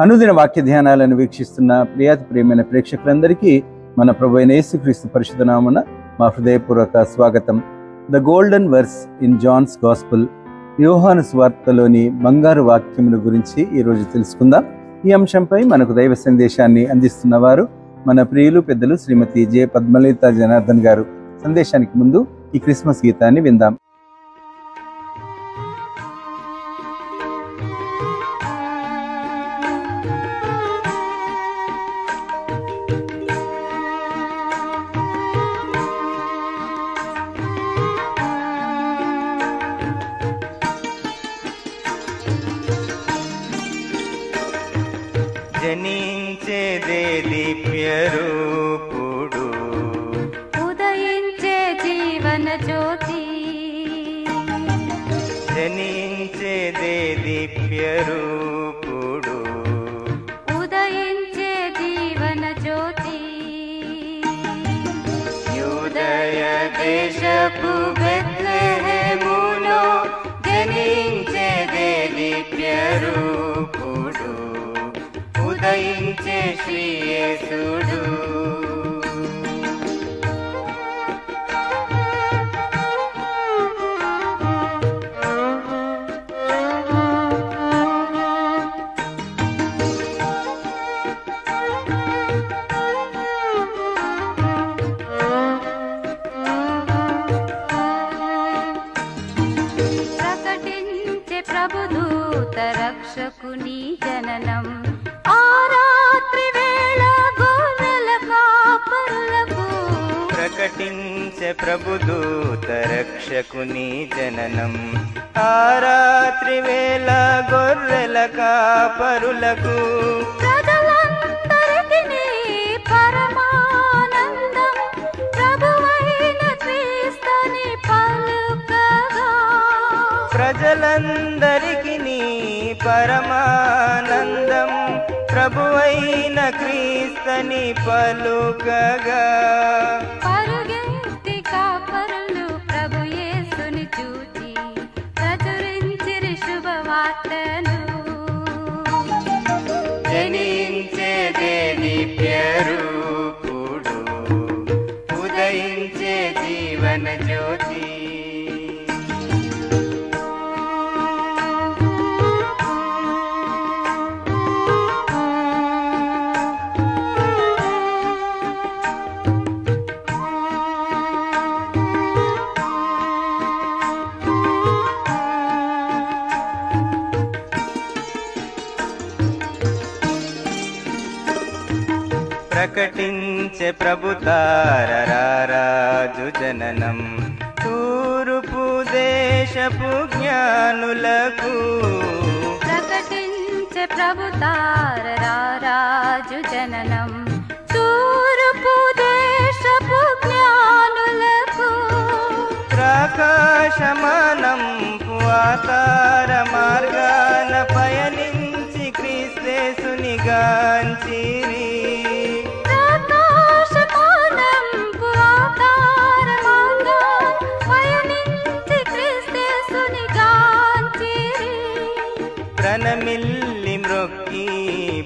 అనుదిన వాక్య ధ్యానాలను వీక్షిస్తున్న ప్రియమైన ప్రేక్షకులందరికీ మన ప్రభు అయిన యేసుక్రీస్తు పరిశుద్ధ నామమున మా హృదయపూర్వక స్వాగతం. The golden verse in John's gospel, యోహాను సువార్తలోని బంగారు వాక్యముల గురించి ఈరోజు తెలుసుకుందాం. ఈ అంశంపై మనకు దైవ సందేశాన్ని అందిస్తున్నవారు మన ప్రియులు పెద్దలు శ్రీమతి జె పద్మలత జనార్దన్ గారు. సందేశానికి ముందు ఈ క్రిస్మస్ గీతాన్ని విందాం. జనించేదే దివ్య రూపుడు, ఉదయించే జీవన జ్యోతి. జనించేదే దివ్య రూపుడు, ఉదయించే జీవన జ్యోతి. యూదయ దేశపు బెత్లెహేములో జనించేదే దివ్య రూపుడు, ఉదయించే శ్రీ యేసుడు. ప్రకటించే ప్రభుదూత రక్షకుని జననం. ప్రకటించే ప్రభుదూత రక్షకుని జననం. ఆ రాత్రి వేళ గొర్రెల కాపరులకు ప్రజలందరికీ పరమానందం ప్రభువైన క్రీస్తుని పలుకగా. ప్రజలందరికీ పరమానందం ప్రభువైన క్రీస్తుని పలుకగా. పరుగెత్తి కాపరులు ప్రభు యేసుని చూచి ప్రచురించిరి శుభవార్తను. జనించేదే దివ్య రూపుడు, ఉదయించే జీవన జ్యోతి. ప్రకటించే ప్రభు తారరాజు జననం. తూర్పు దేశపు జ్ఞానులకు ప్రకటించే ప్రభు తారరాజు జననం. తూర్పు దేశపు జ్ఞానులకు ప్రకాశమానం పువాతార మార్గాన పయనించి క్రీస్తేసుని గాంచిరి. ప్రణమిల్లి మ్రొక్కి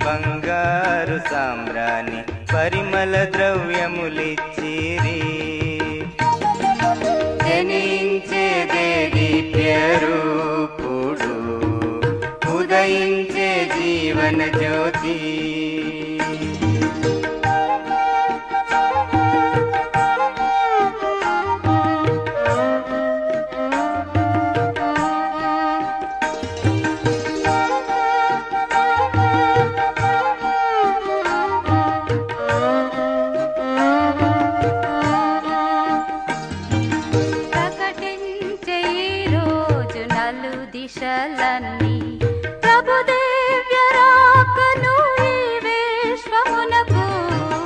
బంగారు సామ్రాణి పరిమళ ద్రవ్యములిచ్చిరి. జనించేదే దివ్య రూపుడు, ఉదయించే జీవన జ్యోతి. దిశలన్నీ ప్రభు దివ్య రాకను ఈ విశ్వమునకు.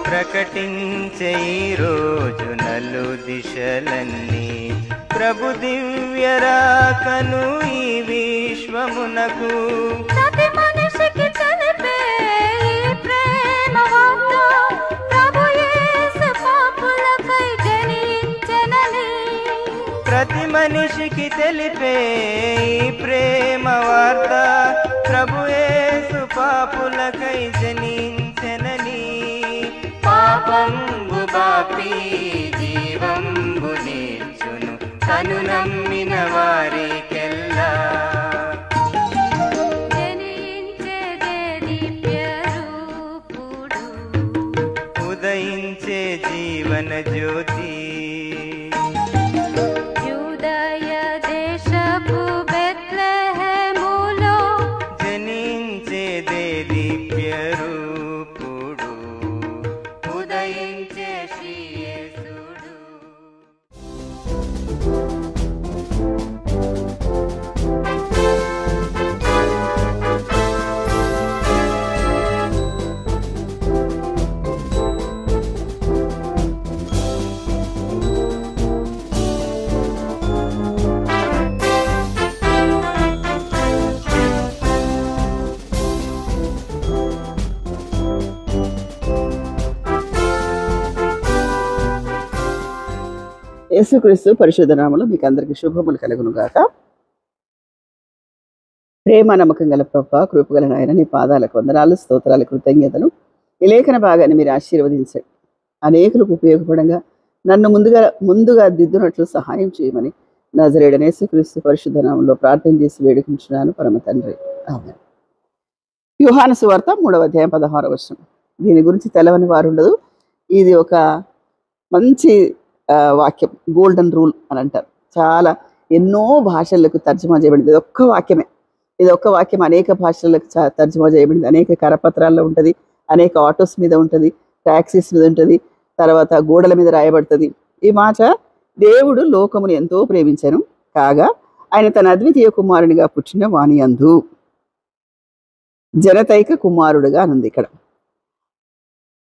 ప్రకటించే ఈ రోజు నలు దిశలన్నీ ప్రభు దివ్య రాకను ఈ విశ్వమునకు. ప్రతి మనిషికి తెలిపే ఈ ప్రేమ వార్త ప్రభు యేసు పాపులకై జనించెనని. ప్రతి మనిషికి తెలిపే ఈ ప్రేమ వార్త ప్రభు యేసు పాపుల పాపులకై జనించెనని పాపంబు బాపి జీవంబు నీర్చును తను నమ్మిన వారికెల్లా. జనించేదే దివ్య రూపుడు, ఉదయించే జీవన జ్యోతి. యూదయ దేశపు బెత్లెహేములో జనించేదే దివ్య రూపుడు, ఉదయించే శ్రీ యేసుడు. యేసుక్రీస్తు పరిశుద్ధ నామములో మీకు అందరికీ శుభములు కలుగును గాక. ప్రేమ నమ్మకం గల ప్రభువా, కృపగల నాయన, నీ పాదాలకు వందనాలు, స్తోత్రాలు, కృతజ్ఞతలు. ఈ లేఖన భాగాన్ని మీరు ఆశీర్వదించండి. అనేకులకు ఉపయోగపడంగా నన్ను ముందుగా దిద్దునట్లు సహాయం చేయమని నజరేయుడైన యేసుక్రీస్తు పరిశుద్ధ నామములో ప్రార్థన చేసి వేడుకుంటున్నాను పరమ తండ్రి, ఆమేన్. యోహాను సువార్త 3వ అధ్యాయం 16వ వచనం. దీని గురించి తెలవని వారు ఉండదు. ఇది ఒక మంచి వాక్యం, గోల్డెన్ రూల్ అని అంటారు. చాలా ఎన్నో భాషలకు తర్జుమా చేయబడింది. ఇది ఒక్క వాక్యమే. ఇది ఒక్క వాక్యం అనేక భాషలకు తర్జుమా చేయబడింది. అనేక కరపత్రాల్లో ఉంటుంది, అనేక ఆటోస్ మీద ఉంటుంది, ట్యాక్సీస్ మీద ఉంటుంది, తర్వాత గోడల మీద రాయబడుతుంది. ఈ మాట, దేవుడు లోకమును ఎంతో ప్రేమించాను కాగా ఆయన తన అద్వితీయ కుమారునిగా పుట్టిన వాని యందు జనతైక కుమారుడుగా అనుంది. ఇక్కడ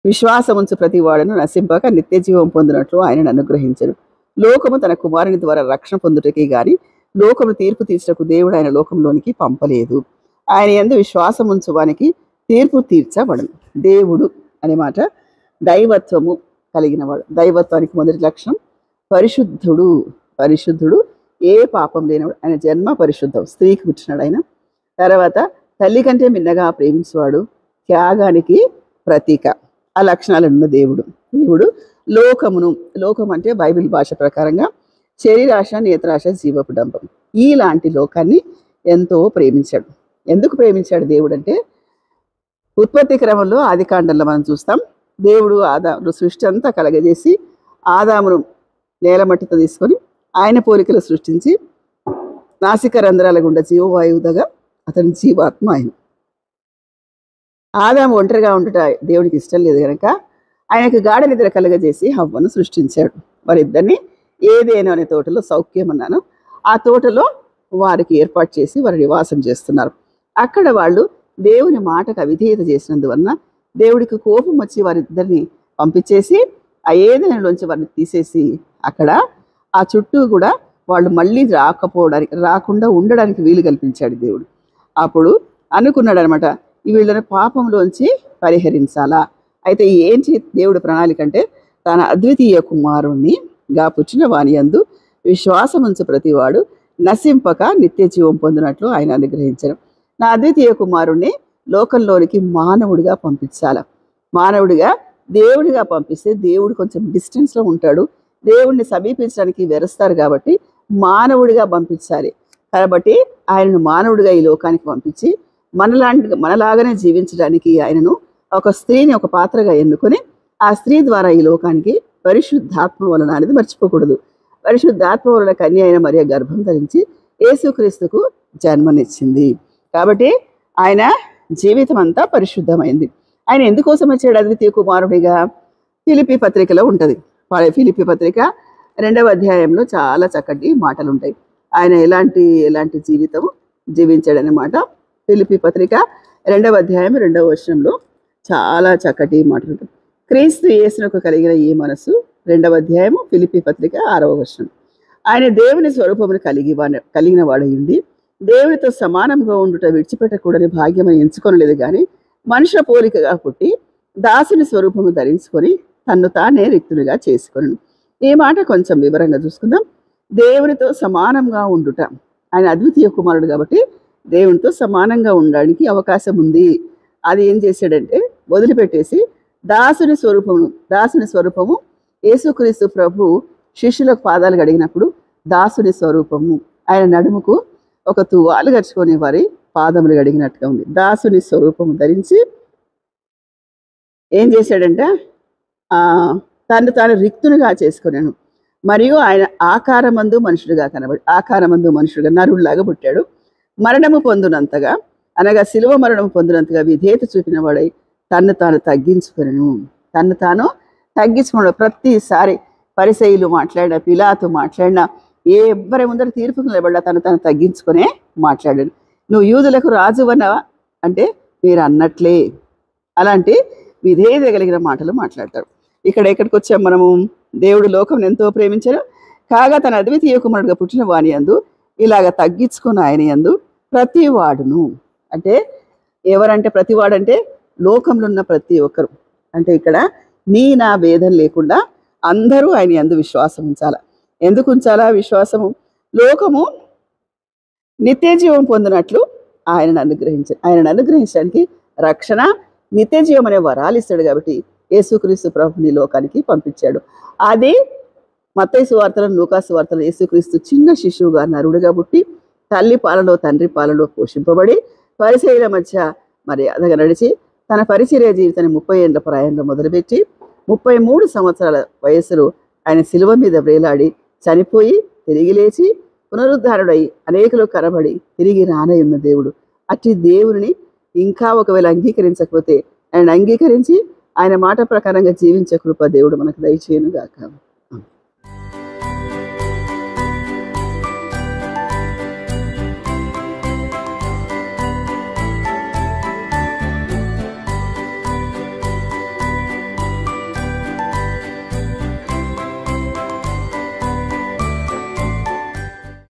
విశ్వాసముంచు ప్రతి వాడును నశింపక నిత్య జీవం పొందినట్లు ఆయనను అనుగ్రహించను. లోకము తన కుమారుని ద్వారా రక్షణ పొందుటకే గాని లోకము తీర్పు తీర్చకు దేవుడు ఆయన లోకంలోనికి పంపలేదు. ఆయన యందు విశ్వాసముంచు వానికి తీర్పు తీర్చబడను. దేవుడు అనే మాట దైవత్వము కలిగిన వాడు. దైవత్వానికి మొదటి లక్షణం పరిశుద్ధుడు. పరిశుద్ధుడు, ఏ పాపం లేనివాడు. ఆయన జన్మ పరిశుద్ధం, స్త్రీకి పుట్టినాడు ఆయన. తర్వాత తల్లి కంటే మిన్నగా ప్రేమించేవాడు, త్యాగానికి ప్రతీక. ఆ లక్షణాలు ఉన్న దేవుడు. దేవుడు లోకమును, లోకం అంటే బైబిల్ భాష ప్రకారంగా శరీరాశ, నేత్రాశ, జీవపు డంబం, ఇలాంటి లోకాన్ని ఎంతో ప్రేమించాడు. ఎందుకు ప్రేమించాడు దేవుడు అంటే, ఉత్పత్తి క్రమంలో ఆది కాండంలో మనం చూస్తాం. దేవుడు ఆదాము సృష్టి అంతా కలగజేసి ఆదామును నేలమట్టితో తీసుకొని ఆయన పోలికలు సృష్టించి నాసిక రంధ్రాల గుండా జీవవాయువుగా అతని జీవాత్మ ఆయన. ఆదాము ఒంటరిగా ఉండుట దేవుడికి ఇష్టం లేదు కనుక ఆయనకు గాఢ నిద్ర కలగజేసి హవ్వను సృష్టించాడు. వారిద్దరిని ఏదేనో అనే తోటలో, సౌఖ్యం అన్నాను, ఆ తోటలో వారికి ఏర్పాటు చేసి వారు నివాసం చేస్తున్నారు. అక్కడ వాళ్ళు దేవుని మాటకు అవిధేయత చేసినందువలన దేవుడికి కోపం వచ్చి వారిద్దరిని పంపించేసి ఆ ఏదైనాలోంచి వారిని తీసేసి అక్కడ ఆ చుట్టూ కూడా వాళ్ళు మళ్ళీ రాకుండా ఉండడానికి వీలు కల్పించాడు దేవుడు. అప్పుడు అనుకున్నాడు అనమాట, వీళ్ళని పాపంలోంచి పరిహరించాలా. అయితే ఏంటి దేవుడి ప్రణాళిక అంటే, తన అద్వితీయ కుమారుణ్ణి గా పుచ్చిన వాని యందు విశ్వాసముంచు ప్రతివాడు నశింపక నిత్య జీవం పొందినట్లు ఆయన అనుగ్రహించారు. నా అద్వితీయ కుమారుణ్ణి లోకంలోనికి మానవుడిగా పంపించాల. మానవుడిగా దేవుడిగా పంపిస్తే దేవుడు కొంచెం డిస్టెన్స్లో ఉంటాడు, దేవుడిని సమీపించడానికి వెరుస్తారు కాబట్టి మానవుడిగా పంపించాలి. కాబట్టి ఆయనను మానవుడిగా ఈ లోకానికి పంపించి మనలాగానే జీవించడానికి ఆయనను ఒక స్త్రీని ఒక పాత్రగా ఎన్నుకొని ఆ స్త్రీ ద్వారా ఈ లోకానికి పరిశుద్ధాత్మ వలన అనేది మర్చిపోకూడదు. పరిశుద్ధాత్మ వలన కన్య అయిన మరియ గర్భం ధరించి యేసుక్రీస్తుకు జన్మనిచ్చింది. కాబట్టి ఆయన జీవితం అంతా పరిశుద్ధమైంది. ఆయన ఎందుకోసం వచ్చాడు అద్వితీయ కుమారుడిగా? ఫిలిప్పీ పత్రికలో ఉంటుంది. ఫిలిప్పీ పత్రిక 2వ అధ్యాయంలో చాలా చక్కటి మాటలు ఉంటాయి. ఆయన ఎలాంటి జీవితం జీవించాడనమాట. ఫిలిప్పీ పత్రిక 2వ అధ్యాయం 2వ వచనంలో చాలా చక్కటి మాటలు ఉంటాయి. క్రీస్తు యేసునకు కలిగిన ఈ మనసు 2వ అధ్యాయము ఫిలిప్పీ పత్రిక 6వ వచనం. ఆయన దేవుని స్వరూపమును కలిగిన వాడయుండి దేవునితో సమానంగా ఉండుట విడిచిపెట్టకూడని భాగ్యమని ఎంచుకొనలేదు కానీ మనుష్య పోలికగా పుట్టి దాసుని స్వరూపము ధరించుకొని తన్ను తానే రిక్తునిగా చేసుకొను. ఈ మాట కొంచెం వివరంగా చూసుకుందాం. దేవునితో సమానంగా ఉండుట, ఆయన అద్వితీయ కుమారుడు కాబట్టి దేవునితో సమానంగా ఉండడానికి అవకాశం ఉంది. అది ఏం చేశాడంటే వదిలిపెట్టేసి దాసుని స్వరూపము యేసుక్రీస్తు ప్రభు శిష్యులకు పాదాలు కడిగినప్పుడు దాసుని స్వరూపము, ఆయన నడుముకు ఒక తువ్వాలు గడుచుకొని వారి పాదములు కడిగినట్టుగా ఉంది. దాసుని స్వరూపము ధరించి ఏం చేశాడంటే తను తాను రిక్తునిగా చేసుకున్నాను. మరియు ఆయన ఆకారమందు మనుషుడుగా నరుడిలాగా పుట్టాడు. మరణము పొందినంతగా అనగా శిలువ మరణము పొందినంతగా విధేయత చూపిన వాడై తను తాను తగ్గించుకున్నాడు. ప్రతిసారి పరిసయ్యులు మాట్లాడినా, పిలాతు మాట్లాడినా, ఎవ్వరి ముందర తీర్పుకు నిలబడ్డా తను తగ్గించుకునే మాట్లాడాడు. నువ్వు యూదులకు రాజువన్నవా అంటే మీరు అన్నట్లే, అలాంటి విధేయత కలిగిన మాటలు మాట్లాడతారు. ఎక్కడికి వచ్చాం మనము? దేవుడు లోకం ఎంతో ప్రేమించారు కాగా తన అద్వితీయ కుమారుడుగా పుట్టిన వాని యందు ఇలాగ తగ్గించుకున్న ఆయన యందు ప్రతివాడును, అంటే ఎవరంటే ప్రతివాడంటే లోకంలో ఉన్న ప్రతి ఒక్కరు, అంటే ఇక్కడ నా భేదం లేకుండా అందరూ ఆయన యందు విశ్వాసం ఉంచాల. ఎందుకు ఉంచాలా విశ్వాసము? లోకము నిత్య జీవం పొందినట్లు ఆయనను అనుగ్రహించడానికి రక్షణ, నిత్య జీవం అనే వరాలు ఇస్తాడు. కాబట్టి యేసుక్రీస్తు ప్రభుని లోకానికి పంపించాడు. అది మత్తయి సువార్తలను, లూకా సువార్తలను యేసుక్రీస్తు చిన్న శిశువుగా నరుడుగా పుట్టి తల్లి పాలలో తండ్రి పాలలో పోషింపబడి పరిసయ్యుల మధ్య మర్యాదగా నడిచి తన పరిచర్య జీవితాన్ని 30 ఏళ్ల ప్రాయంలో మొదలుపెట్టి 33 సంవత్సరాల వయస్సులో ఆయన శిలువ మీద వేలాడి చనిపోయి తిరిగి లేచి పునరుద్ధారుడై అనేకులు కనబడి తిరిగి రానయ్యున్న దేవుడు. అట్టి దేవుని ఇంకా ఒకవేళ అంగీకరించకపోతే ఆయన అంగీకరించి ఆయన మాట ప్రకారంగా జీవించే కృప దేవుడు మనకు దయచేయును గాక.